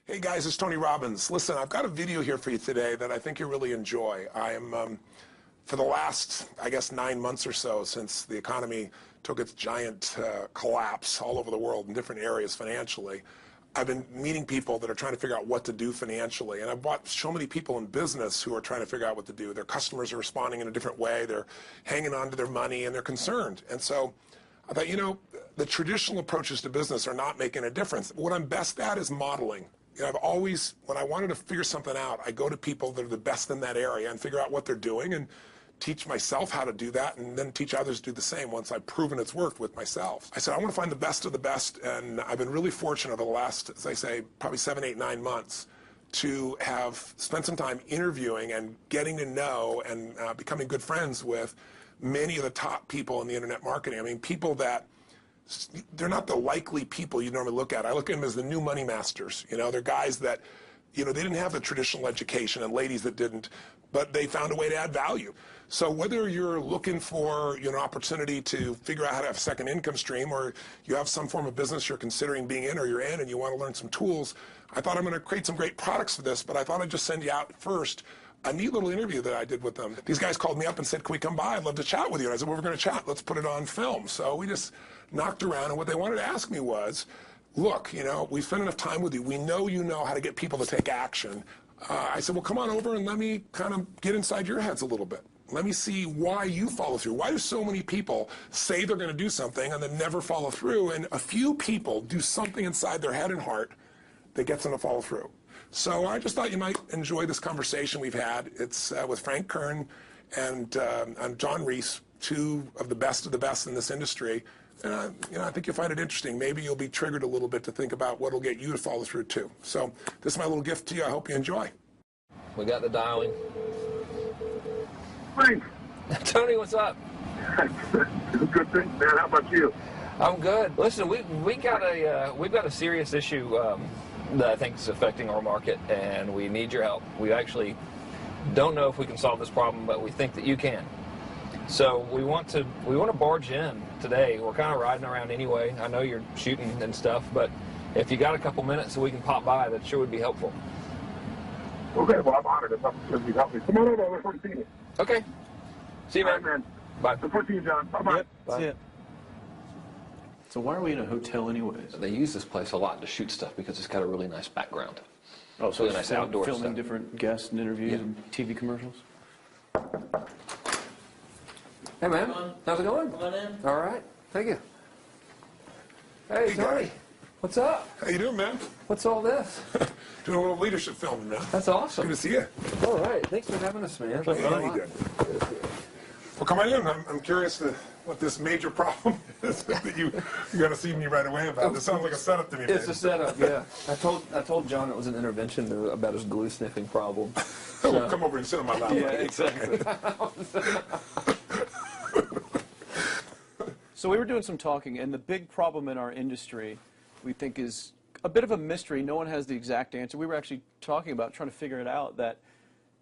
Hey guys, it's Tony Robbins. Listen, I've got a video here for you today that I think you'll really enjoy. I am, for the last, I guess, 9 months or so since the economy took its giant collapse all over the world in different areas financially, I've been meeting people that are trying to figure out what to do financially. And I've watched so many people in business who are trying to figure out what to do. Their customers are responding in a different way. They're hanging on to their money and they're concerned. And so I thought, you know, the traditional approaches to business are not making a difference. What I'm best at is modeling. You know, I've always, when I wanted to figure something out, I go to people that are the best in that area and figure out what they're doing and teach myself how to do that and then teach others to do the same once I've proven it's worked with myself. I said, I want to find the best of the best, and I've been really fortunate over the last, as I say, probably 7, 8, 9 months to have spent some time interviewing and getting to know and becoming good friends with many of the top people in the internet marketing. I mean, people that they're not the likely people you normally look at. I look at them as the new money masters. You know, they're guys that, you know, they didn't have the traditional education and ladies that didn't, but they found a way to add value. So whether you're looking for, you know, an opportunity to figure out how to have a second income stream, or you have some form of business you're considering being in or you're in and you want to learn some tools, I thought I'm going to create some great products for this, but I thought I'd just send you out first a neat little interview that I did with them. These guys called me up and said, can we come by? I'd love to chat with you. And I said, well, we're going to chat. Let's put it on film. So we just knocked around, and what they wanted to ask me was, look, you know, we spent enough time with you. We know you know how to get people to take action. I said, well, come on over and let me kind of get inside your heads a little bit. Let me see why you follow through. Why do so many people say they're going to do something and then never follow through? And a few people do something inside their head and heart that gets them to follow through. So I just thought you might enjoy this conversation we've had. It's with Frank Kern and John Reese, two of the best in this industry. And you know, I think you'll find it interesting. Maybe you'll be triggered a little bit to think about what will get you to follow through too. So this is my little gift to you. I hope you enjoy. We got the dialing. Frank. Tony, what's up? Good thing, man. How about you? I'm good. Listen, we've got a serious issue that I think is affecting our market, and we need your help. We actually don't know if we can solve this problem, but we think that you can. So we want to barge in today. We're kind of riding around anyway. I know you're shooting and stuff, but if you got a couple minutes so we can pop by, that sure would be helpful. Okay, well, I'm honored. It's opportunity to help me. Come on over. Look forward to seeing you. Okay. See you, man. All right, man. Bye. Look forward to seeing you, John. Bye-bye. Yep, Bye. see ya. So why are we in a hotel anyways? They use this place a lot to shoot stuff because it's got a really nice background. Oh, so really it's nice outdoor filming stuff. different guests and interviews Yeah. and TV commercials? Hey, man. How's it going? Come on in. All right. Thank you. Hey, Hey, Tony. guy. What's up? How you doing, man? What's all this? Doing a little leadership filming now. That's awesome. Good to see you. All right. Thanks for having us, man. Hey, how you doing? Well, come on in. I'm curious to what this major problem is that you got to see me right away about. This sounds like a setup to me. It's man. a setup, yeah. I told John it was an intervention about his glue sniffing problem. Well, come over and sit on my lap. Yeah, exactly. So we were doing some talking, and the big problem in our industry, we think, is a bit of a mystery. No one has the exact answer. We were actually talking about trying to figure it out, that,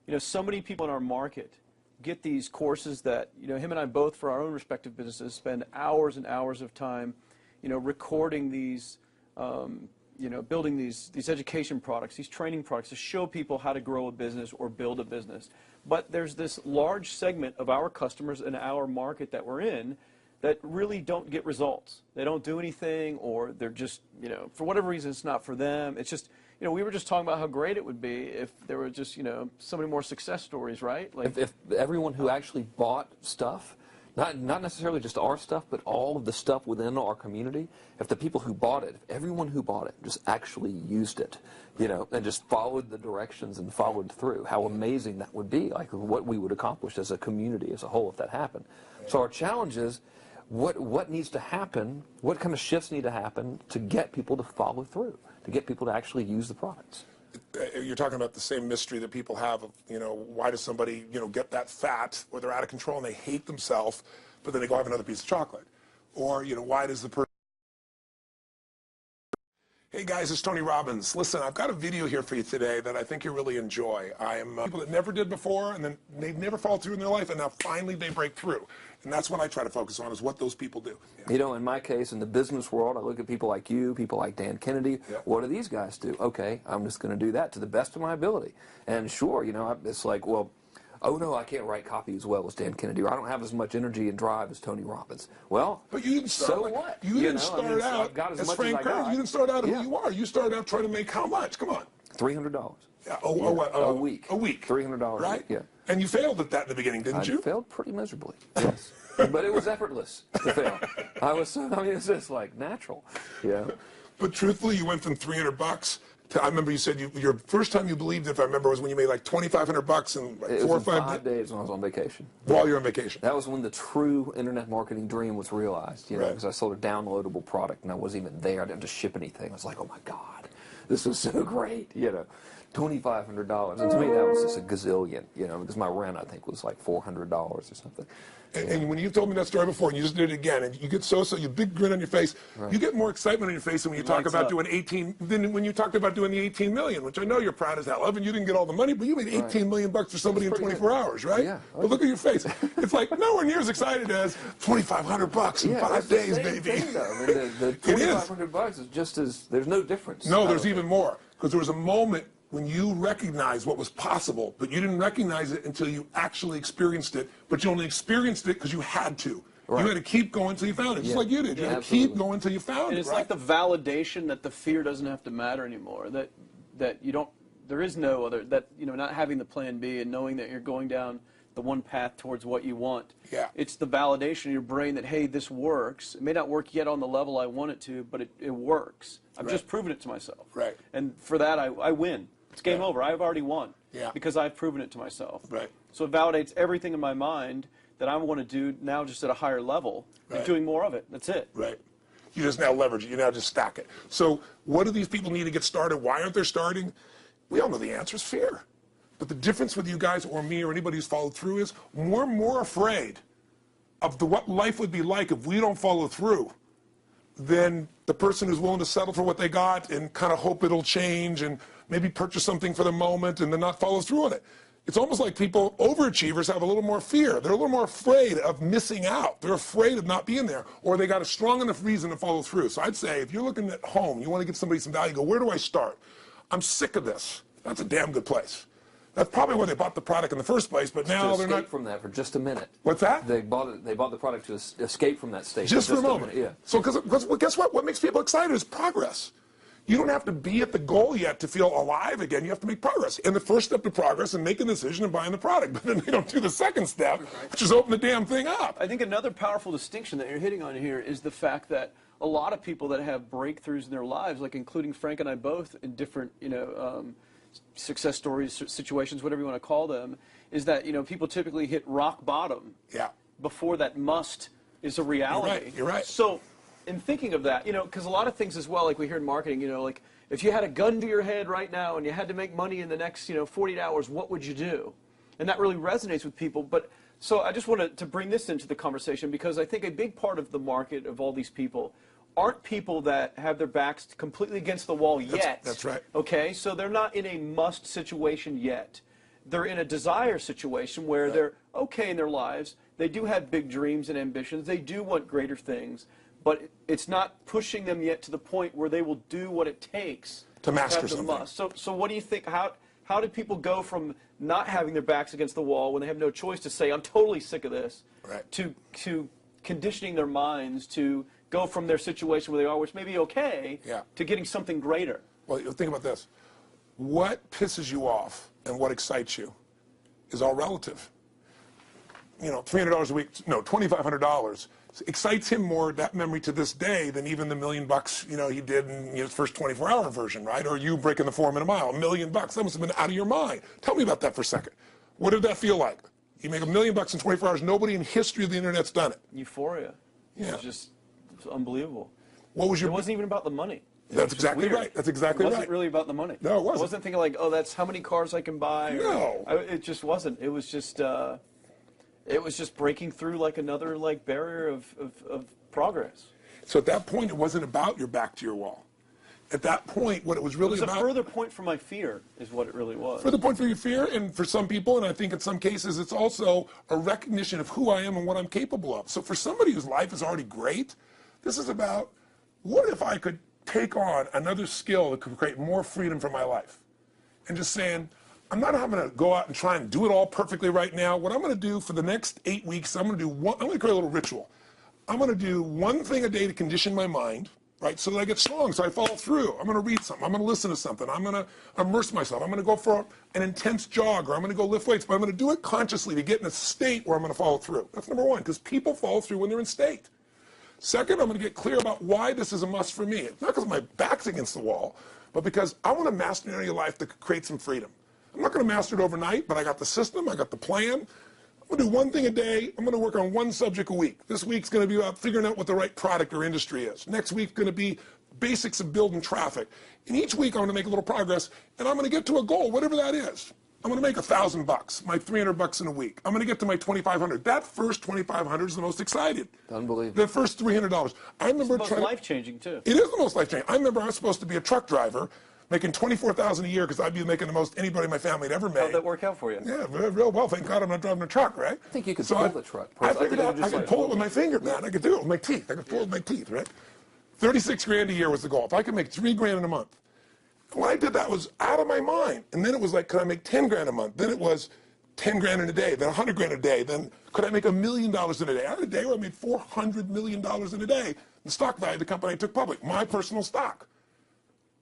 you know, so many people in our market get these courses that, you know, him and I both, for our own respective businesses, spend hours and hours of time, you know, recording these, you know, building these education products, these training products to show people how to grow a business or build a business. But there's this large segment of our customers in our market that we're in that really don't get results. They don't do anything, or they're just, you know, for whatever reason, it's not for them. It's just, you know, we were just talking about how great it would be if there were just, you know, so many more success stories, right? Like, If everyone who actually bought stuff, not necessarily just our stuff, but all of the stuff within our community, if the people who bought it, if everyone who bought it just actually used it, you know, and just followed the directions and followed through, how amazing that would be, like what we would accomplish as a community as a whole if that happened. So our challenge is, what needs to happen, what kind of shifts need to happen to get people to follow through, to get people to actually use the products? You're talking about the same mystery that people have of, you know, why does somebody, you know, get that fat, or they're out of control and they hate themselves, but then they go have another piece of chocolate? Or, you know, why does the person... Hey Hey guys, it's Tony Robbins. Listen, I've got a video here for you today that I think you'll really enjoy. I am people that never did before, and then they've never followed through in their life, and now finally they break through. And that's what I try to focus on, is what those people do. You know, in my case, in the business world, I look at people like you, people like Dan Kennedy. Yeah. What do these guys do? Okay, I'm just going to do that to the best of my ability. And sure, you know, it's like, well, oh no, I can't write copy as well as Dan Kennedy, or I don't have as much energy and drive as Tony Robbins. Well, but you didn't start. So what? You didn't start out as Frank Kern. You didn't start out who you are. You started out trying to make how much? Come on. $300. Yeah. A week. A week. $300. Right. A week, yeah. And you failed at that in the beginning, didn't you? I failed pretty miserably. Yes. But it was effortless to fail. I mean, it's just like natural. Yeah. But truthfully, you went from $300 to, I remember you said your first time you believed, if I remember, was when you made like $2,500 in like it 4 or was 5 days when I was on vacation. While you're on vacation. That was when the true internet marketing dream was realized, you know, because I sold a downloadable product and I wasn't even there. I didn't have to ship anything. I was like, oh my God, this is so great, you know. $2,500, and to me that was just a gazillion, you know, because my rent I think was like $400 or something. And when you told me that story before, and you just did it again, and you get you big grin on your face, you get more excitement on your face than when you talk about doing 18, than when you talked about doing the 18 million, which I know you're proud as hell of, and you didn't get all the money, but you made 18 million bucks for somebody in 24 hours, right? Yeah. But look at your face. It's like nowhere near as excited as $2,500 in 5 days, baby. Thing, though. I mean, the $2,500 is just as, there's no difference. No, there's even more, because there was a moment when you recognized what was possible, but you didn't recognize it until you actually experienced it, but you only experienced it because you had to. Right. You had to keep going until you found it, just like you did. You had to keep going until you found it. And it's like the validation that the fear doesn't have to matter anymore, that you don't, there is no other, that, you know, not having the plan B and knowing that you're going down the one path towards what you want. Yeah. It's the validation in your brain that, hey, this works. It may not work yet on the level I want it to, but it works. I've just proven it to myself. Right. And for that, I win. It's game over. I've already won. Yeah. Because I've proven it to myself. Right. So it validates everything in my mind that I want to do now just at a higher level and doing more of it. That's it. Right. You just now leverage it. You now just stack it. So what do these people need to get started? Why aren't they starting? We all know the answer is fear. But the difference with you guys or me or anybody who's followed through is we're more afraid of what life would be like if we don't follow through than the person who's willing to settle for what they got and kind of hope it'll change and maybe purchase something for the moment and then not follow through on it. It's almost like people, overachievers, have a little more fear. They're a little more afraid of missing out. They're afraid of not being there, or they got a strong enough reason to follow through. So I'd say if you're looking at home, you want to give somebody some value, go, where do I start? I'm sick of this. That's a damn good place. That's probably why they bought the product in the first place, but now they're not. From that for just a minute. What's that? They bought the product to escape from that state. Just for a moment. Yeah. So because guess what? What makes people excited is progress. You don't have to be at the goal yet to feel alive again. You have to make progress. And the first step to progress is making a decision and buying the product. But then they don't do the second step, which is open the damn thing up. I think another powerful distinction that you're hitting on here is the fact that a lot of people that have breakthroughs in their lives, like including Frank and I both in different, success stories, situations, whatever you want to call them, is that, people typically hit rock bottom before that must is a reality. You're right. So in thinking of that, because a lot of things as well, like we hear in marketing, like if you had a gun to your head right now and you had to make money in the next, 48 hours, what would you do? And that really resonates with people. But so I just wanted to bring this into the conversation because I think a big part of the market of all these people aren't people that have their backs completely against the wall yet. That's right. Okay, so they're not in a must situation yet. They're in a desire situation where they're okay in their lives. They do have big dreams and ambitions. They do want greater things. But it's not pushing them yet to the point where they will do what it takes to master have the something. must. So what do you think? How did people go from not having their backs against the wall when they have no choice to say, I'm totally sick of this, to conditioning their minds to go from their situation where they are, which may be okay, to getting something greater? Well, think about this. What pisses you off and what excites you is all relative. $300 a week, no, $2,500 excites him more, that memory to this day, than even the $1 million, he did in his first 24-hour version, right? Or you breaking the 4-minute mile, $1 million. That must have been out of your mind. Tell me about that for a second. What did that feel like? You make $1 million in 24 hours. Nobody in history of the internet's done it. Euphoria. It was just unbelievable. What was your? It wasn't even about the money. That's exactly right. That's exactly right. It wasn't really about the money. No, it wasn't. I wasn't thinking like, oh, that's how many cars I can buy. No. It just wasn't. It was just breaking through like another barrier of progress. So at that point, it wasn't about your back to your wall. at that point, what it was really It was about. a further point for my fear, is what it really was. Further point for your fear, and for some people, and I think in some cases, it's also a recognition of who I am and what I'm capable of. So for somebody whose life is already great, this is about, what if I could take on another skill that could create more freedom for my life? And just saying, I'm not having to go out and try and do it all perfectly right now. What I'm going to do for the next 8 weeks, I'm going to create a little ritual. I'm going to do one thing a day to condition my mind, right, so that I get strong, so I follow through. I'm going to read something. I'm going to listen to something. I'm going to immerse myself. I'm going to go for an intense jog, or I'm going to go lift weights, but I'm going to do it consciously to get in a state where I'm going to follow through. That's number one, because people follow through when they're in state. Second, I'm going to get clear about why this is a must for me. It's not because my back's against the wall, but because I want to master an area of life that could create some freedom. I'm not going to master it overnight, but I got the system, I got the plan. I'm going to do one thing a day. I'm going to work on one subject a week. This week's going to be about figuring out what the right product or industry is. Next week's going to be basics of building traffic. And each week I'm going to make a little progress, and I'm going to get to a goal, whatever that is. I'm going to make $1,000, my $300 in a week. I'm going to get to my $2,500. That first $2,500 is the most excited. Unbelievable. The first $300. I remember It's the most life-changing, too. It is the most life-changing. I remember I was supposed to be a truck driver, making $24,000 a year because I'd be making the most anybody in my family had ever made. How'd that work out for you? Yeah, real well. Thank God I'm not driving a truck, right? I think you could pull the truck. I figured out I could pull it with my finger, man. I could do it with my teeth. I could pull it with my teeth, right? 36 grand a year was the goal. If I could make 3 grand in a month. When I did that, it was out of my mind. And then it was like, could I make 10 grand a month? Then it was 10 grand in a day, then 100 grand a day. Then could I make $1 million in a day? I had a day where I made $400 million in a day. The stock value of the company I took public, my personal stock.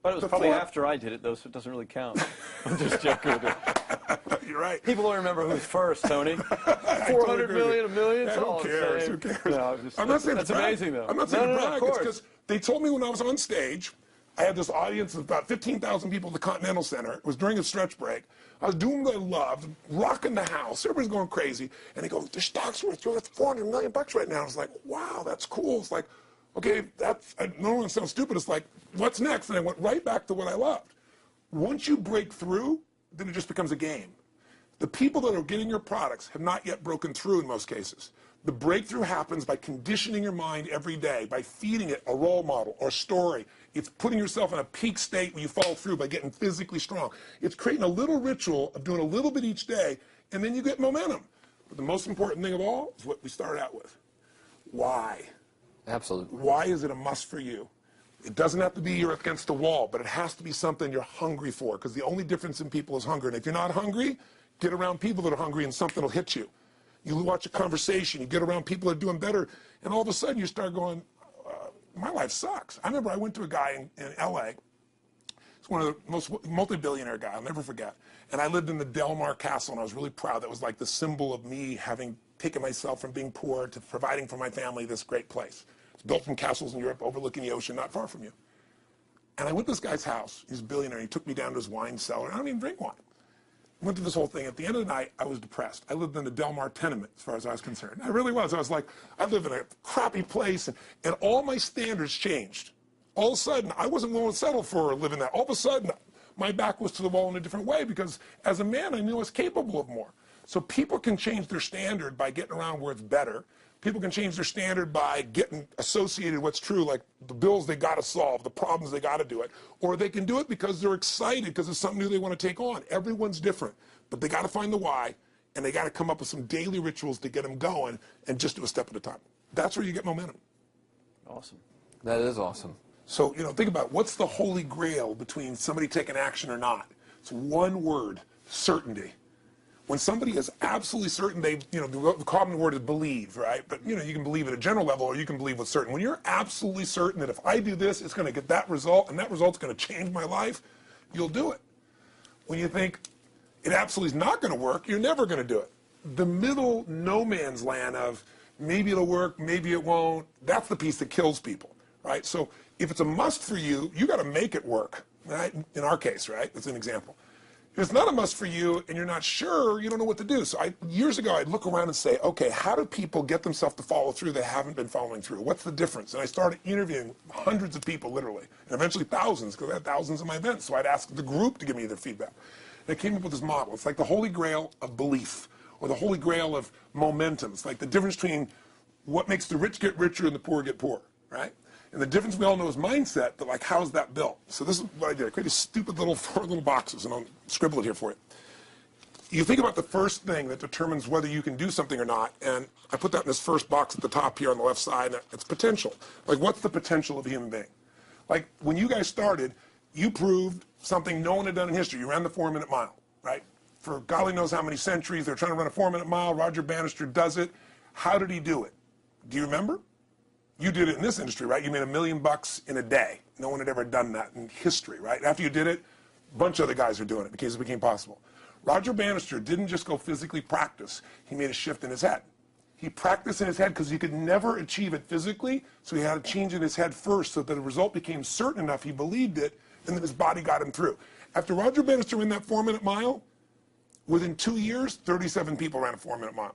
But it was probably after I did it, though, so it doesn't really count. I'm just joking with you. You're right. People don't remember who's first, Tony. 400 million, $1 million, it's all who cares? the same. Who cares? No, I'm not saying that's it's brag. amazing, though. I'm not saying no, brag. It's because they told me when I was on stage, I had this audience of about 15,000 people at the Continental Center. It was during a stretch break. I was doing what I loved, rocking the house. Everybody's going crazy. And they go, the stock's worth $400 million right now. I was like, wow, that's cool. It's like, okay, I don't want to sound stupid. It's like, what's next? And I went right back to what I loved. Once you break through, then it just becomes a game. The people that are getting your products have not yet broken through in most cases. The breakthrough happens by conditioning your mind every day, by feeding it a role model or story. It's putting yourself in a peak state where you follow through by getting physically strong. It's creating a little ritual of doing a little bit each day, and then you get momentum. But the most important thing of all is what we started out with. Why? Absolutely. Why is it a must for you? It doesn't have to be you're against the wall, but it has to be something you're hungry for, because the only difference in people is hunger. And if you're not hungry, get around people that are hungry and something will hit you. You watch a conversation, you get around people that are doing better, and all of a sudden you start going, my life sucks. I remember I went to a guy in L.A. He's one of the most multi-billionaire guy, I'll never forget. And I lived in the Del Mar Castle, and I was really proud. That was like the symbol of me having taken myself from being poor to providing for my family this great place. It's built from castles in Europe overlooking the ocean, not far from you. And I went to this guy's house. He's a billionaire. He took me down to his wine cellar. I don't even drink wine. Went through this whole thing. At the end of the night, I was depressed. I lived in the Del Mar tenement, as far as I was concerned. I really was. I was like, I live in a crappy place, and all my standards changed. All of a sudden, I wasn't willing to settle for living that. All of a sudden, my back was to the wall in a different way, because as a man, I knew I was capable of more. So people can change their standard by getting around where it's better. People can change their standard by getting associated with what's true, like the bills they got to solve, the problems they got to do it. Or they can do it because they're excited, because it's something new they want to take on. Everyone's different, but they got to find the why, and they got to come up with some daily rituals to get them going, and just do a step at a time. That's where you get momentum. Awesome. That is awesome. So, think about what's the holy grail between somebody taking action or not. It's one word: certainty. When somebody is absolutely certain, the common word is believe, right? But, you can believe at a general level, or you can believe with certain. When you're absolutely certain that if I do this, it's going to get that result, and that result's going to change my life, you'll do it. When you think it absolutely is not going to work, you're never going to do it. The middle no man's land of maybe it'll work, maybe it won't, that's the piece that kills people, right? So if it's a must for you, you got to make it work, right? In our case, right? That's an example. If it's not a must for you and you're not sure, you don't know what to do. So years ago, I'd look around and say, okay, how do people get themselves to follow through that haven't been following through? What's the difference? And I started interviewing hundreds of people, literally, and eventually thousands, because I had thousands of my events. So I'd ask the group to give me their feedback. And I came up with this model. It's like the Holy Grail of belief, or the Holy Grail of momentum. It's like the difference between what makes the rich get richer and the poor get poor, right? And the difference we all know is mindset, but like, how's that built? So this is what I did. I created stupid little 4 little boxes, and I'll scribble it here for you. You think about the first thing that determines whether you can do something or not, and I put that in this first box at the top here on the left side, and it's potential. Like, what's the potential of a human being? Like, when you guys started, you proved something no one had done in history. You ran the 4-minute mile, right? For golly knows how many centuries, they're trying to run a 4-minute mile. Roger Bannister does it. How did he do it? Do you remember? You did it in this industry, right? You made $1 million in a day. No one had ever done that in history, right? After you did it, a bunch of other guys are doing it because it became possible. Roger Bannister didn't just go physically practice. He made a shift in his head. He practiced in his head because he could never achieve it physically, so he had to change in his head first so that the result became certain enough he believed it, and then his body got him through. After Roger Bannister ran that 4-minute mile, within 2 years, 37 people ran a 4-minute mile.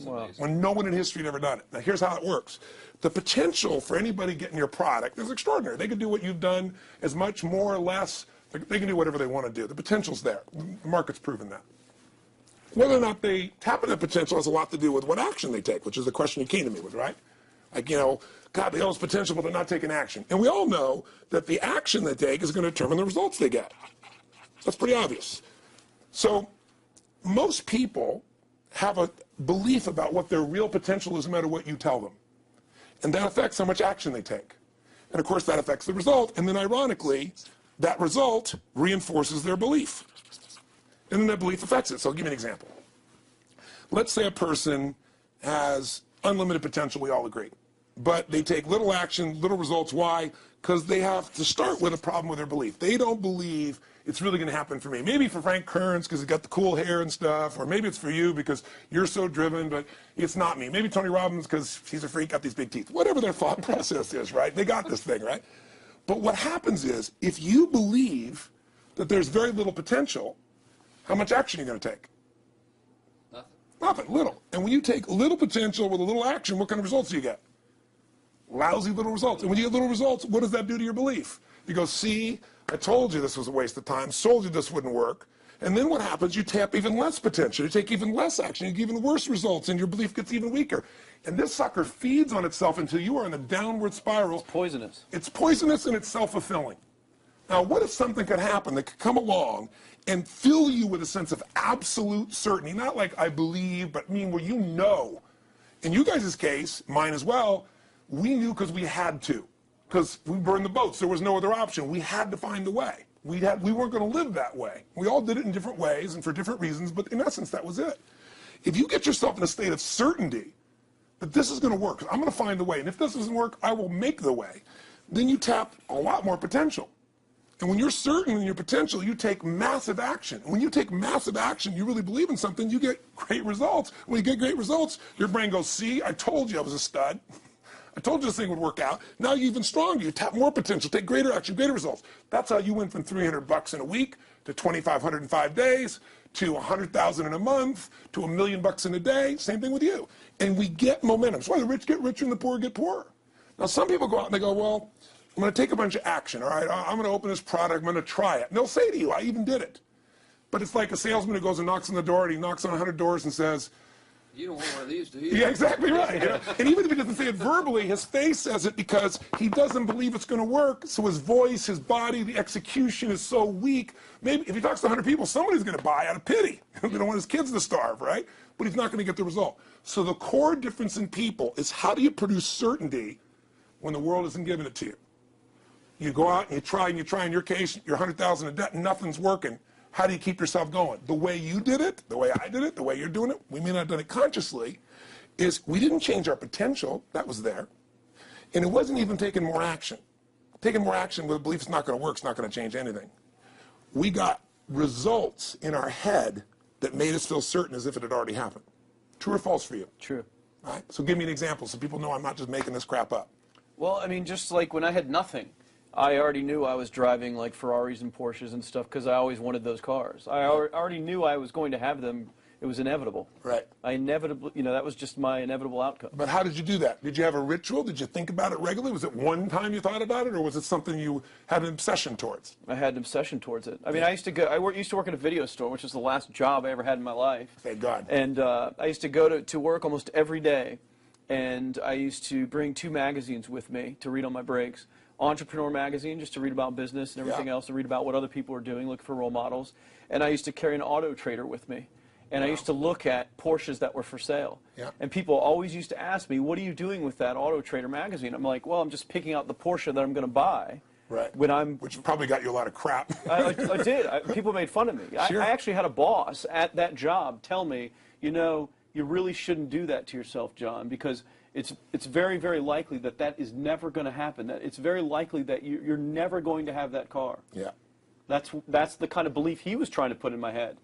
Wow. When no one in history had ever done it. Now, here's how it works. The potential for anybody getting your product is extraordinary. They can do what you've done as much, more or less. They can do whatever they want to do. The potential's there. The market's proven that. Whether or not they tap into the potential has a lot to do with what action they take, which is the question you came to me with, right? Like, you know, God, they all have potential, but they're not taking action. And we all know that the action they take is going to determine the results they get. That's pretty obvious. So most people have a belief about what their real potential is no matter what you tell them. And that affects how much action they take. And of course that affects the result. And then ironically, that result reinforces their belief. And then that belief affects it. So I'll give you an example. Let's say a person has unlimited potential, we all agree. But they take little action, little results. Why? Because they have to start with a problem with their belief. They don't believe it's really going to happen for me. Maybe for Frank Kearns because he's got the cool hair and stuff, or maybe it's for you because you're so driven, but it's not me. Maybe Tony Robbins because he's a freak, got these big teeth. Whatever their thought process is, right? They got this thing, right? But what happens is, if you believe that there's very little potential, how much action are you going to take? Nothing. Nothing, little. And when you take little potential with a little action, what kind of results do you get? Lousy little results. And when you get little results, what does that do to your belief? You go, see, I told you this was a waste of time, told you this wouldn't work. And then what happens? You tap even less potential. You take even less action. You get even worse results, and your belief gets even weaker. And this sucker feeds on itself until you are in a downward spiral. It's poisonous. It's poisonous and it's self-fulfilling. Now, what if something could happen that could come along and fill you with a sense of absolute certainty? Not like I believe, but where you know. In you guys' case, mine as well, we knew because we had to. Because we burned the boats. There was no other option. We had to find a way. We weren't going to live that way. We all did it in different ways and for different reasons, but in essence, that was it. If you get yourself in a state of certainty that this is going to work, I'm going to find the way, and if this doesn't work, I will make the way, then you tap a lot more potential. And when you're certain in your potential, you take massive action. And when you take massive action, you really believe in something, you get great results. When you get great results, your brain goes, see, I told you I was a stud. I told you this thing would work out. Now you're even stronger. You tap more potential, take greater action, greater results. That's how you went from $300 in a week to $2,500 in 5 days to $100,000 in a month to $1 million in a day. Same thing with you. And we get momentum. That's why the rich get richer and the poor get poorer. Now some people go out and they go, well, I'm going to take a bunch of action. All right, I'm going to open this product. I'm going to try it. And they'll say to you, I even did it. But it's like a salesman who goes and knocks on the door, and he knocks on 100 doors and says, You don't want one of these, do you? yeah, exactly right. You know? And even if he doesn't say it verbally, his face says it because he doesn't believe it's going to work. So his voice, his body, the execution is so weak. Maybe if he talks to 100 people, somebody's going to buy out of pity. They don't want his kids to starve, right? But he's not going to get the result. So the core difference in people is how do you produce certainty when the world isn't giving it to you? You go out and you try. In your case, you're 100,000 in debt and nothing's working. How do you keep yourself going? The way you did it, the way I did it, the way you're doing it, we may not have done it consciously, is we didn't change our potential. That was there. And it wasn't even taking more action. Taking more action with a belief it's not going to work, it's not going to change anything. We got results in our head that made us feel certain as if it had already happened. True or false for you? True. All right? So give me an example so people know I'm not just making this crap up. Well, I mean, just like when I had nothing, I already knew I was driving like Ferraris and Porsches and stuff because I always wanted those cars. I already knew I was going to have them. It was inevitable. Right. I inevitably, that was just my inevitable outcome. But how did you do that? Did you have a ritual? Did you think about it regularly? Was it one time you thought about it, or was it something you had an obsession towards? I had an obsession towards it. I mean, I used to work at a video store, which was the last job I ever had in my life. Thank God. And I used to go to work almost every day and I used to bring 2 magazines with me to read on my breaks. Entrepreneur magazine, just to read about business and everything else, to read about what other people are doing, look for role models. And I used to carry an Auto Trader with me. And I used to look at Porsches that were for sale. Yeah. And people always used to ask me, what are you doing with that Auto Trader magazine? I'm like, well, I'm just picking out the Porsche that I'm going to buy. Right. Which probably got you a lot of crap. I did. People made fun of me. Sure. I actually had a boss at that job tell me, you know, you really shouldn't do that to yourself, John, because it's very, very likely that that is never going to happen. That it's very likely that you're never going to have that car. Yeah. That's the kind of belief he was trying to put in my head.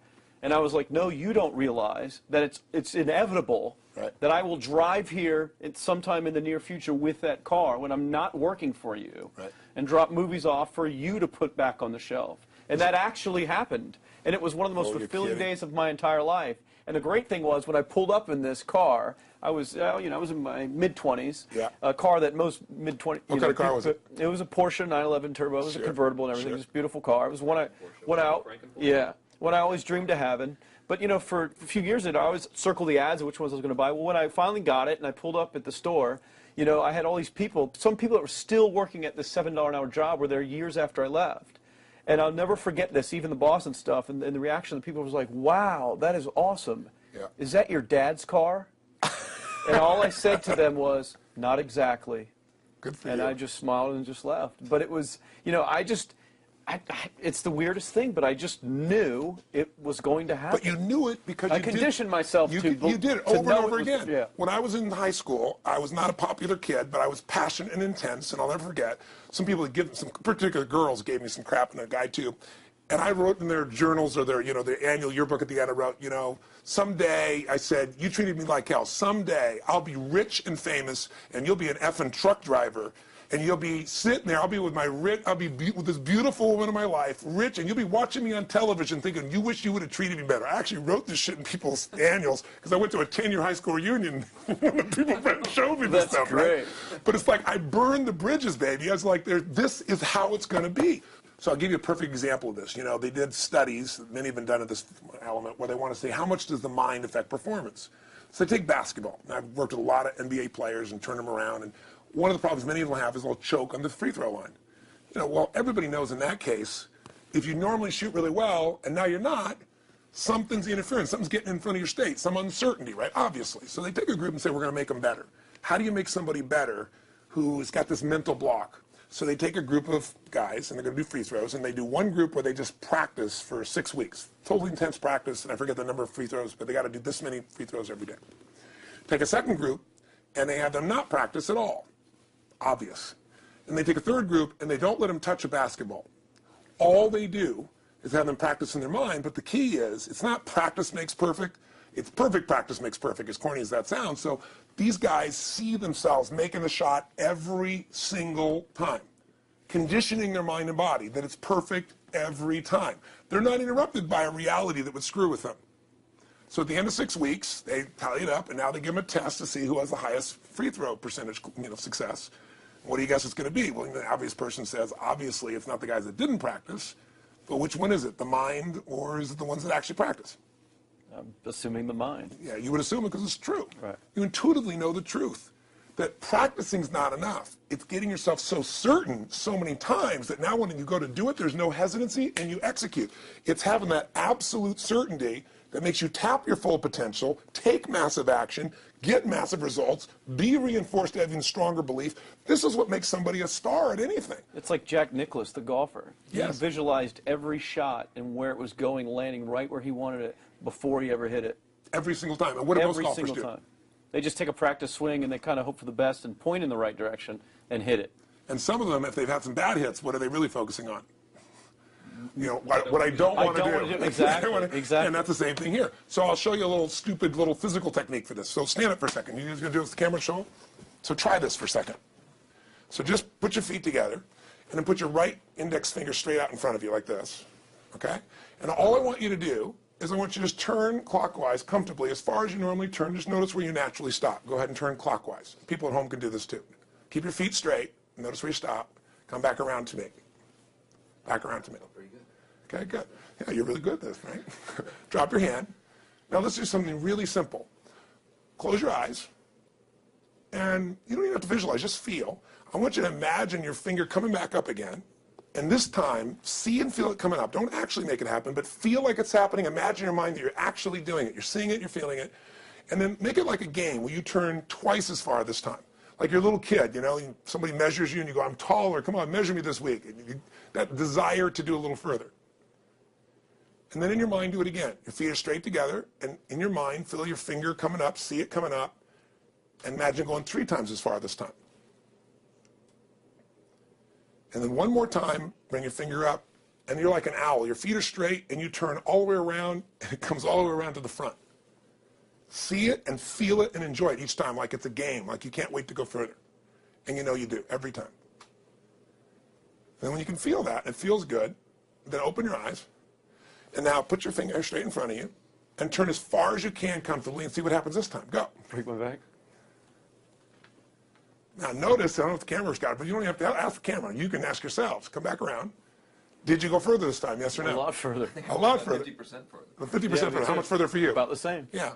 And I was like, no, you don't realize that it's inevitable that I will drive here sometime in the near future with that car when I'm not working for you and drop movies off for you to put back on the shelf. And that actually happened. And it was one of the most fulfilling days of my entire life. And the great thing was when I pulled up in this car, I was in my mid-20s, a car that most mid-20s... What kind of car was it? It was a Porsche 911 Turbo. It was a convertible and everything. It was a beautiful car. It was one I always dreamed of having. But, you know, for a few years I always circled the ads of which ones I was going to buy. Well, when I finally got it and I pulled up at the store, you know, I had all these people, some people that were still working at this $7 an hour job were there years after I left. And I'll never forget this, even the boss and stuff, and the reaction of the people was like, wow, that is awesome. Yeah. Is that your dad's car? And all I said to them was, not exactly. Good for you. And I just smiled and just left. But it was, you know, it's the weirdest thing, but I just knew it was going to happen. But you knew it because I conditioned myself you to You did it over and over again. Yeah. When I was in high school, I was not a popular kid, but I was passionate and intense, and I'll never forget. Some people, some particular girls gave me some crap, and a guy too. And I wrote in their journals or their, you know, their annual yearbook at the end, I wrote, you know, someday, I said, you treated me like hell. Someday I'll be rich and famous, and you'll be an effing truck driver. And you'll be sitting there, I'll be with with this beautiful woman of my life, rich, and you'll be watching me on television thinking, you wish you would have treated me better. I actually wrote this shit in people's annuals because I went to a 10-year high school reunion and people showed me this stuff, great. right? But it's like, I burned the bridges, baby. I was like, this is how it's going to be. So I'll give you a perfect example of this. You know, they did studies, many have been done at this element, where they want to say, how much does the mind affect performance? So take basketball. I've worked with a lot of NBA players and turned them around, and one of the problems many of them have is they'll choke on the free throw line. You know, well, everybody knows in that case, if you normally shoot really well and now you're not, something's interfering. Something's getting in front of your state, some uncertainty, right? Obviously. So they take a group and say, we're going to make them better. How do you make somebody better who's got this mental block? So they take a group of guys and they're going to do free throws, and they do one group where they just practice for 6 weeks. Totally intense practice, and I forget the number of free throws, but they got to do this many free throws every day. Take a second group, and they have them not practice at all. Obvious. And they take a third group and they don't let them touch a basketball. All they do is have them practice in their mind, but the key is it's not practice makes perfect, it's perfect practice makes perfect, as corny as that sounds. So these guys see themselves making the shot every single time, conditioning their mind and body that it's perfect every time. They're not interrupted by a reality that would screw with them. So at the end of 6 weeks, they tally it up, and now they give them a test to see who has the highest free throw percentage, you know, success. What do you guess it's going to be? Well, the obvious person says, obviously, it's not the guys that didn't practice, but which one is it, the mind, or is it the ones that actually practice? I'm assuming the mind. Yeah, you would assume it because it's true. Right. You intuitively know the truth, that practicing's not enough. It's getting yourself so certain so many times that now when you go to do it, there's no hesitancy, and you execute. It's having that absolute certainty that makes you tap your full potential, take massive action, get massive results, be reinforced to have even stronger belief. This is what makes somebody a star at anything. It's like Jack Nicklaus, the golfer. Yes. He visualized every shot and where it was going, landing right where he wanted it before he ever hit it. Every single time. And what do most golfers do? Every single time. They just take a practice swing and they kind of hope for the best and point in the right direction and hit it. And some of them, if they've had some bad hits, what are they really focusing on? You know, what I don't want to do. Exactly. Exactly. And that's the same thing here. So I'll show you a little stupid little physical technique for this. So stand up for a second. You guys going to do this with the camera show? So try this for a second. So just put your feet together, and then put your right index finger straight out in front of you like this. Okay? And all I want you to do is I want you to just turn clockwise comfortably as far as you normally turn. Just notice where you naturally stop. Go ahead and turn clockwise. People at home can do this too. Keep your feet straight. Notice where you stop. Come back around to me. Back around to me. Okay, good. Yeah, you're really good at this, right? Drop your hand. Now let's do something really simple. Close your eyes. And you don't even have to visualize, just feel. I want you to imagine your finger coming back up again. And this time, see and feel it coming up. Don't actually make it happen, but feel like it's happening. Imagine in your mind that you're actually doing it. You're seeing it, you're feeling it. And then make it like a game where you turn twice as far this time. Like you're a little kid, you know, somebody measures you and you go, I'm taller, come on, measure me this week. And that desire to do a little further. And then in your mind, do it again. Your feet are straight together, and in your mind, feel your finger coming up, see it coming up, and imagine going 3 times as far this time. And then one more time, bring your finger up, and you're like an owl. Your feet are straight, and you turn all the way around, and it comes all the way around to the front. See it and feel it and enjoy it each time like it's a game, like you can't wait to go further. And you know you do, every time. And when you can feel that, it feels good, then open your eyes, and now put your finger straight in front of you, and turn as far as you can comfortably and see what happens this time. Go. Break my back. Now notice, I don't know if the camera's got it, but you don't have to ask the camera. You can ask yourselves. Come back around. Did you go further this time, yes or no? A lot further. A lot further. 50% further. 50% further. How much further for you? About the same. Yeah.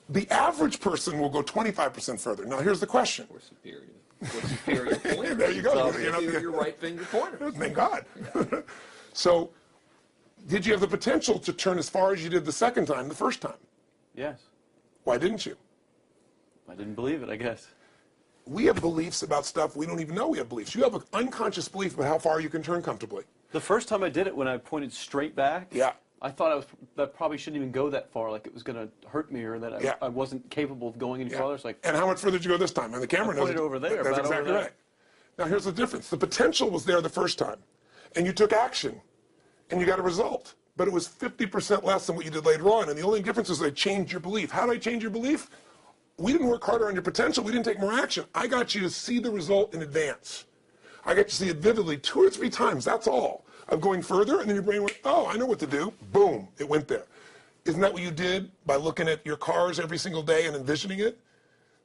The average person will go 25% further. Now here's the question. We're superior. We're superior pointers. There you go. So your right finger pointer. Thank God. So, did you have the potential to turn as far as you did the second time, the first time? Yes. Why didn't you? I didn't believe it, I guess. We have beliefs about stuff we don't even know we have beliefs. You have an unconscious belief about how far you can turn comfortably. The first time I did it, when I pointed straight back, Yeah. I thought that probably shouldn't even go that far, like it was going to hurt me, or that Yeah. I wasn't capable of going any Yeah. farther. It's like, And how much further did you go this time? And the camera knows pointed over there, That's about exactly over there. right. Now here's the difference. The potential was there the first time, and you took action, and you got a result. But it was 50% less than what you did later on, and the only difference is they changed your belief. How did I change your belief? We didn't work harder on your potential. We didn't take more action. I got you to see the result in advance. I got you to see it vividly 2 or 3 times. That's all. Of going further, and then your brain went, oh, I know what to do. Boom, it went there. Isn't that what you did by looking at your cars every single day and envisioning it?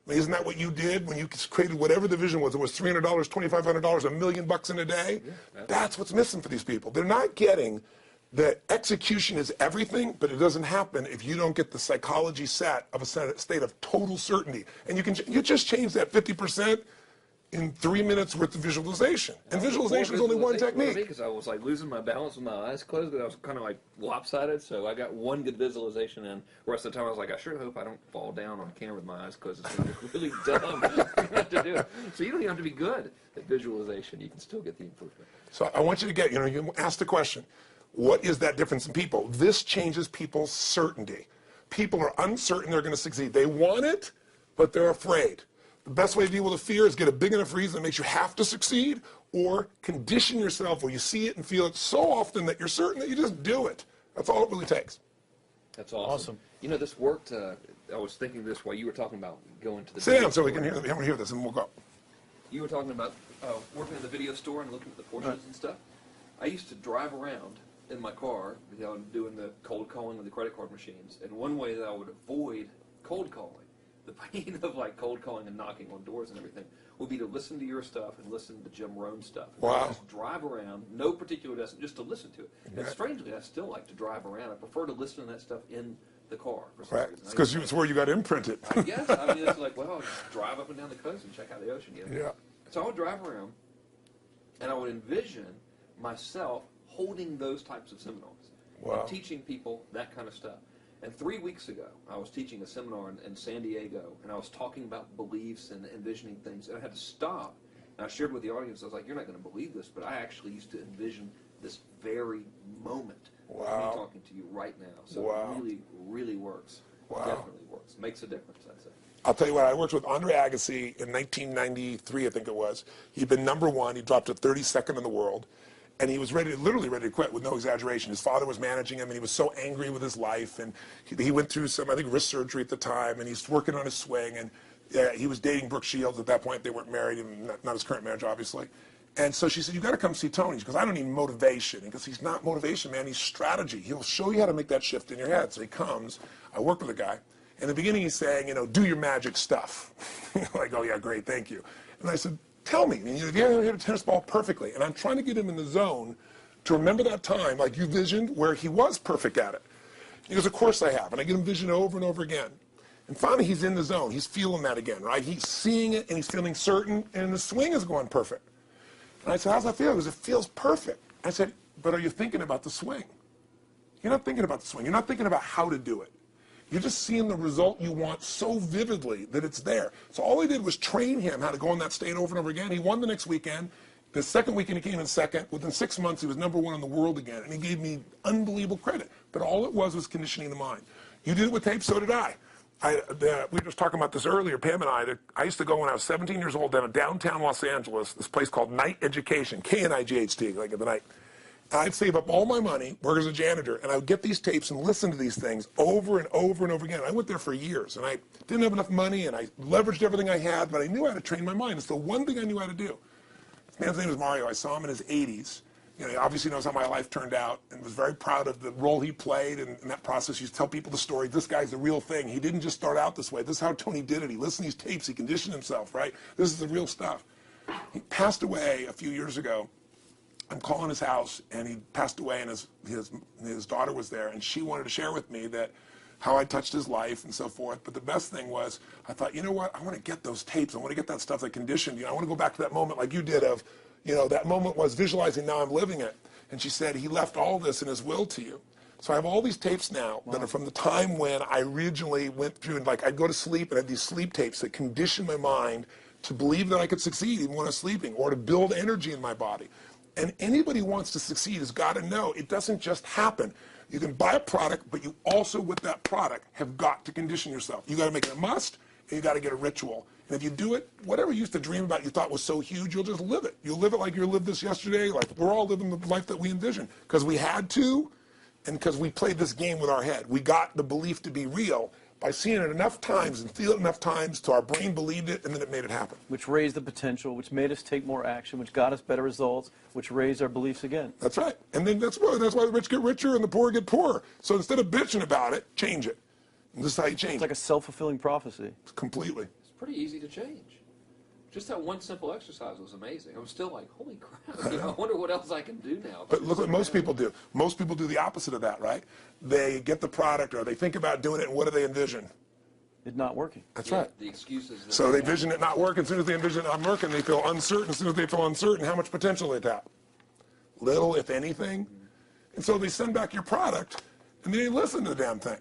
I mean, isn't that what you did when you created whatever the vision was? It was $300, $2,500, $1 million in a day? Yeah, that's what's missing for these people. They're not getting that execution is everything, but it doesn't happen if you don't get the psychology set of a state of total certainty. And you just change that 50% in 3 minutes worth of visualization. And visualization is only one technique. Because I was like losing my balance with my eyes closed, but I was kind of like lopsided, so I got one good visualization in. The rest of the time I was like, I sure hope I don't fall down on camera with my eyes closed. It's going to be really dumb not to do it. So you don't even have to be good at visualization. You can still get the improvement. So I want you to get, you ask the question, what is that difference in people? This changes people's certainty. People are uncertain they're going to succeed. They want it, but they're afraid. The best way to deal with a fear is get a big enough reason that makes you have to succeed, or condition yourself where you see it and feel it so often that you're certain that you just do it. That's all it really takes. That's awesome. You know, this worked. I was thinking this while you were talking about going to the Sit down so we can hear this, and we'll go. You were talking about working in the video store and looking at the Porsches and stuff. I used to drive around in my car, doing the cold calling of the credit card machines. And one way that I would avoid cold calling, the pain of like cold calling and knocking on doors and everything, would be to listen to your stuff and listen to Jim Rohn's stuff. And wow. Just drive around, no particular destination, just to listen to it. And strangely, I still like to drive around. I prefer to listen to that stuff in the car. For some reason. It's because it's where you got imprinted. I guess. I mean, it's like, well, I'll just drive up and down the coast and check out the ocean. Yeah. So I would drive around, and I would envision myself holding those types of seminars. Wow. And teaching people that kind of stuff. And 3 weeks ago, I was teaching a seminar in San Diego, and I was talking about beliefs and envisioning things, and I had to stop. And I shared with the audience, I was like, you're not going to believe this, but I actually used to envision this very moment of me talking to you right now. So it really, really works. Wow. Definitely works. Makes a difference, I'd say. I'll tell you what, I worked with Andre Agassi in 1993, I think it was. He'd been #1. He dropped to 32nd in the world. And he was literally ready to quit with no exaggeration. His father was managing him, and he was so angry with his life. And he went through some, I think, wrist surgery at the time, and he's working on his swing. And he was dating Brooke Shields at that point. They weren't married, and not his current marriage, obviously. And so she said, you got to come see Tony. Because I don't need motivation. Because he's not motivation, man. He's strategy. He'll show you how to make that shift in your head. So he comes. I work with a guy. In the beginning, he's saying, do your magic stuff. Like, oh, yeah, great, thank you. And I said, tell me, if you ever hit a tennis ball perfectly, and I'm trying to get him in the zone to remember that time, like you visioned, where he was perfect at it. He goes, of course I have. And I get him vision over and over again. And finally, he's in the zone. He's feeling that again, right? He's seeing it, and he's feeling certain, and the swing is going perfect. And I said, how's that feel? He goes, it feels perfect. I said, but are you thinking about the swing? You're not thinking about the swing. You're not thinking about how to do it. You're just seeing the result you want so vividly that it's there. So all I did was train him how to go on that state over and over again. He won the next weekend. The second weekend he came in second. Within 6 months, he was #1 in the world again. And he gave me unbelievable credit. But all it was conditioning the mind. You did it with tape, so did I. We were just talking about this earlier, Pam and I used to go when I was 17 years old down in downtown Los Angeles, this place called Night Education, K-N-I-G-H-T, like in the night. And I'd save up all my money, work as a janitor, and I would get these tapes and listen to these things over and over and over again. I went there for years, and I didn't have enough money, and I leveraged everything I had, but I knew how to train my mind. It's the one thing I knew how to do. This man's name is Mario. I saw him in his 80s. You know, he obviously knows how my life turned out and was very proud of the role he played in that process. He used to tell people the story. This guy's the real thing. He didn't just start out this way. This is how Tony did it. He listened to these tapes. He conditioned himself, right? This is the real stuff. He passed away a few years ago. I'm calling his house, and he passed away, and his daughter was there, and she wanted to share with me that how I touched his life and so forth. But the best thing was, I thought, you know what? I want to get those tapes. I want to get that stuff that conditioned. You know, I want to go back to that moment like you did of, you know, that moment was visualizing, now I'm living it. And she said, he left all this in his will to you. So I have all these tapes now that are from the time when I originally went through, and like I'd go to sleep and I had these sleep tapes that conditioned my mind to believe that I could succeed even when I was sleeping, or to build energy in my body. And anybody who wants to succeed has got to know it doesn't just happen. You can buy a product, but you also, with that product, have got to condition yourself. You got to make it a must, and you got to get a ritual. And if you do it, whatever you used to dream about you thought was so huge, you'll just live it. You'll live it like you lived this yesterday, like we're all living the life that we envisioned. Because we had to, and because we played this game with our head. We got the belief to be real by seeing it enough times and feeling it enough times till our brain believed it, and then it made it happen. Which raised the potential, which made us take more action, which got us better results, which raised our beliefs again. That's right. And then that's why the rich get richer and the poor get poorer. So instead of bitching about it, change it. And this is how you change it. It's like a self-fulfilling prophecy. Completely. Pretty easy to change. Just that one simple exercise was amazing. I'm still like, holy crap, you know, I wonder what else I can do now. But look what most people do. Most people do the opposite of that, right? They get the product, or they think about doing it, and what do they envision? It not working. That's right. The excuses. So they envision it not working. As soon as they envision it not working, they feel uncertain. As soon as they feel uncertain, how much potential they tap? Little, if anything. And so they send back your product, and they listen to the damn thing,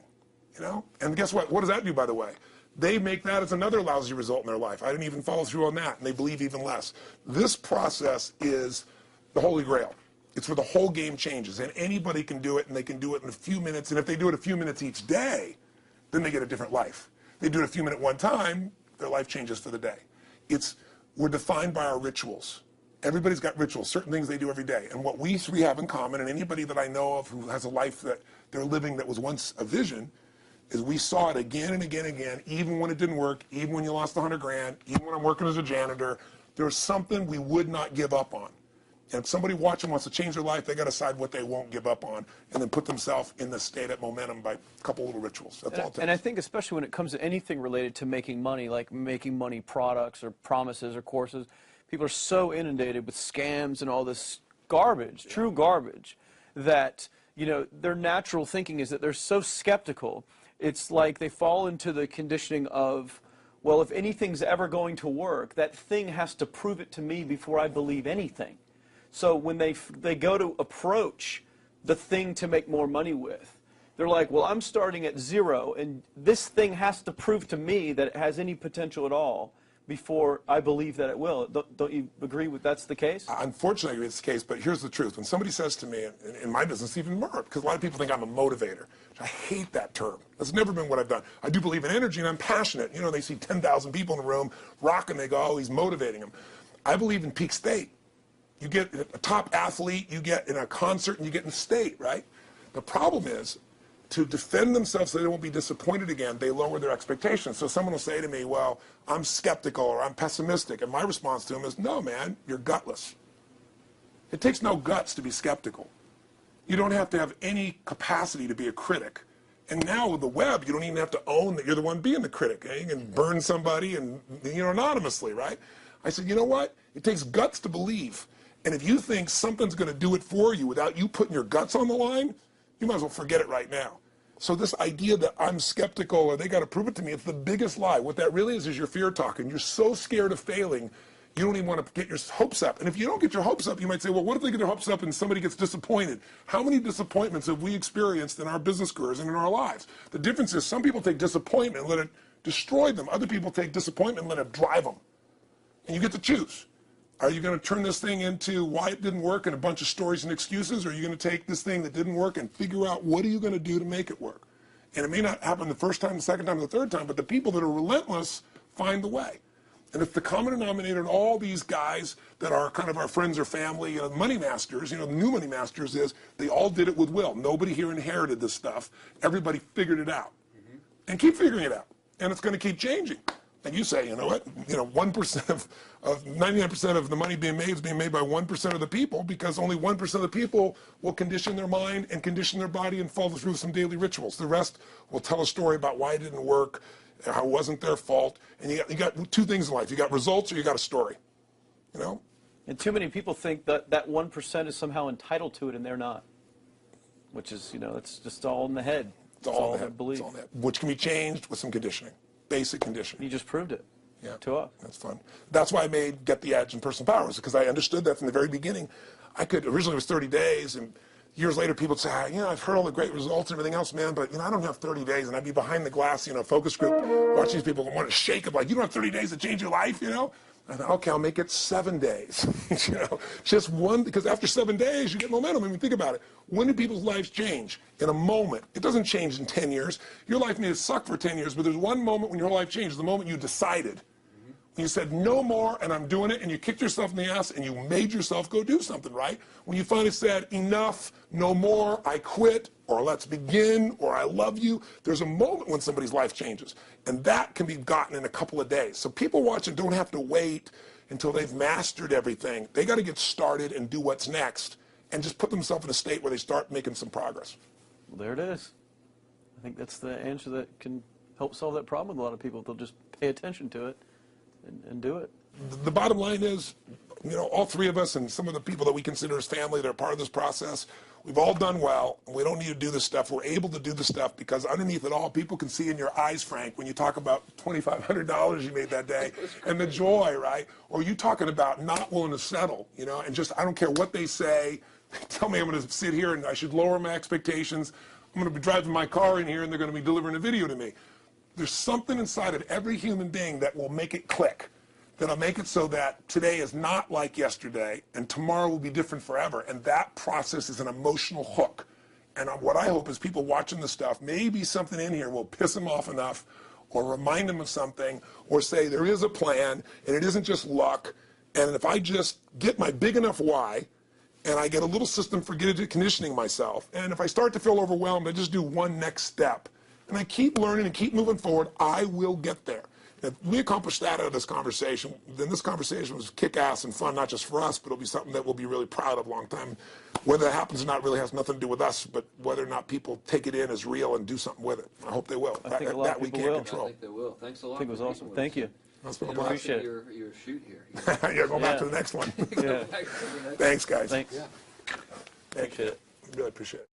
you know? And guess what? What does that do, by the way? They make that as another lousy result in their life. I didn't even follow through on that, and they believe even less. This process is the Holy Grail. It's where the whole game changes, and anybody can do it, and they can do it in a few minutes. And if they do it a few minutes each day, then they get a different life. They do it a few minutes one time, their life changes for the day. We're defined by our rituals. Everybody's got rituals, certain things they do every day. And what we three have in common, and anybody that I know of who has a life that they're living that was once a vision, is we saw it again and again and again, even when it didn't work, even when you lost 100 grand, even when I'm working as a janitor. There's something we would not give up on. And if somebody watching wants to change their life, they got to decide what they won't give up on, and then put themselves in the state of momentum by a couple little rituals. That's all it takes. And I think especially when it comes to anything related to making money, like making money products or promises or courses, people are so inundated with scams and all this garbage, true garbage, that, you know, their natural thinking is that they're so skeptical. It's like they fall into the conditioning of, well, if anything's ever going to work, that thing has to prove it to me before I believe anything. So when they go to approach the thing to make more money with, they're like, well, I'm starting at zero, and this thing has to prove to me that it has any potential at all before I believe that it will. Don't you agree with that's the case? Unfortunately, it's the case, but here's the truth. When somebody says to me, in my business, even more, because a lot of people think I'm a motivator. I hate that term. That's never been what I've done. I do believe in energy, and I'm passionate. You know, they see 10,000 people in a room rocking, they go, oh, he's motivating them. I believe in peak state. You get a top athlete, you get in a concert, and you get in state, right? The problem is, to defend themselves so they won't be disappointed again, they lower their expectations. So someone will say to me, well, I'm skeptical or I'm pessimistic. And my response to them is, no, man, you're gutless. It takes no guts to be skeptical. You don't have to have any capacity to be a critic. And now with the web, you don't even have to own that you're the one being the critic. You can burn somebody and, you know, anonymously, right? I said, you know what? It takes guts to believe. And if you think something's going to do it for you without you putting your guts on the line, you might as well forget it right now. So this idea that I'm skeptical or they got to prove it to me, it's the biggest lie. What that really is your fear talking. You're so scared of failing, you don't even want to get your hopes up. And if you don't get your hopes up, you might say, well, what if they get their hopes up and somebody gets disappointed? How many disappointments have we experienced in our business careers and in our lives? The difference is some people take disappointment and let it destroy them. Other people take disappointment and let it drive them. And you get to choose. Are you going to turn this thing into why it didn't work and a bunch of stories and excuses? Or are you going to take this thing that didn't work and figure out what are you going to do to make it work? And it may not happen the first time, the second time, the third time, but the people that are relentless find the way. And it's the common denominator in all these guys that are kind of our friends or family, money masters, the new money masters is they all did it with will. Nobody here inherited this stuff. Everybody figured it out. And keep figuring it out. And it's going to keep changing. And you say, you know what, 1% of 99% of the money being made is being made by 1% of the people because only 1% of the people will condition their mind and condition their body and follow through some daily rituals. The rest will tell a story about why it didn't work, how it wasn't their fault. And you got two things in life. You got results or you got a story, And too many people think that that 1% is somehow entitled to it and they're not, which is, it's just all in the head. It's all in the head. Belief. It's all in the head, which can be changed with some conditioning. Basic conditioning. You just proved it. Yeah, to us. That's fun. That's why I made Get the Edge and Personal Powers, because I understood that from the very beginning. Originally it was 30 days, and years later people would say, I've heard all the great results and everything else, man, but I don't have 30 days, and I'd be behind the glass, focus group, watching these people and want to shake them, like, you don't have 30 days to change your life, I thought, okay, I'll make it 7 days. Just one, because after 7 days, you get momentum. I mean, think about it. When do people's lives change? In a moment. It doesn't change in 10 years. Your life may have sucked for 10 years, but there's one moment when your whole life changed, the moment you decided. You said, no more, and I'm doing it, and you kicked yourself in the ass, and you made yourself go do something, right? When you finally said, enough, no more, I quit, or let's begin, or I love you, there's a moment when somebody's life changes. And that can be gotten in a couple of days. So people watching don't have to wait until they've mastered everything. They got to get started and do what's next, and just put themselves in a state where they start making some progress. Well, there it is. I think that's the answer that can help solve that problem with a lot of people. They'll just pay attention to it. And do it. The bottom line is, all three of us and some of the people that we consider as family that are part of this process, we've all done well, and we don't need to do this stuff. We're able to do the stuff because underneath it all, people can see in your eyes, Frank, when you talk about $2,500 you made that day and the joy, right? Or you talking about not willing to settle, and just, I don't care what they say. They tell me I'm going to sit here and I should lower my expectations. I'm going to be driving my car in here and they're going to be delivering a video to me. There's something inside of every human being that will make it click, that'll make it so that today is not like yesterday and tomorrow will be different forever. And that process is an emotional hook. And what I hope is people watching this stuff, maybe something in here will piss them off enough or remind them of something or say there is a plan and it isn't just luck. And if I just get my big enough why and I get a little system for conditioning myself, and if I start to feel overwhelmed, I just do one next step. And I keep learning and keep moving forward, I will get there. If we accomplish that out of this conversation, then this conversation was kick-ass and fun, not just for us, but it'll be something that we'll be really proud of a long time. Whether that happens or not really has nothing to do with us, but whether or not people take it in as real and do something with it. I hope they will. I think a lot of people will. I think they will. Thanks a lot. I think it was awesome. Thank you. That's been a I blast. appreciate your shoot here. Yeah, go back to the next one. Yeah. Thanks, guys. Thanks. Yeah. Thank you. Appreciate it. Really appreciate it.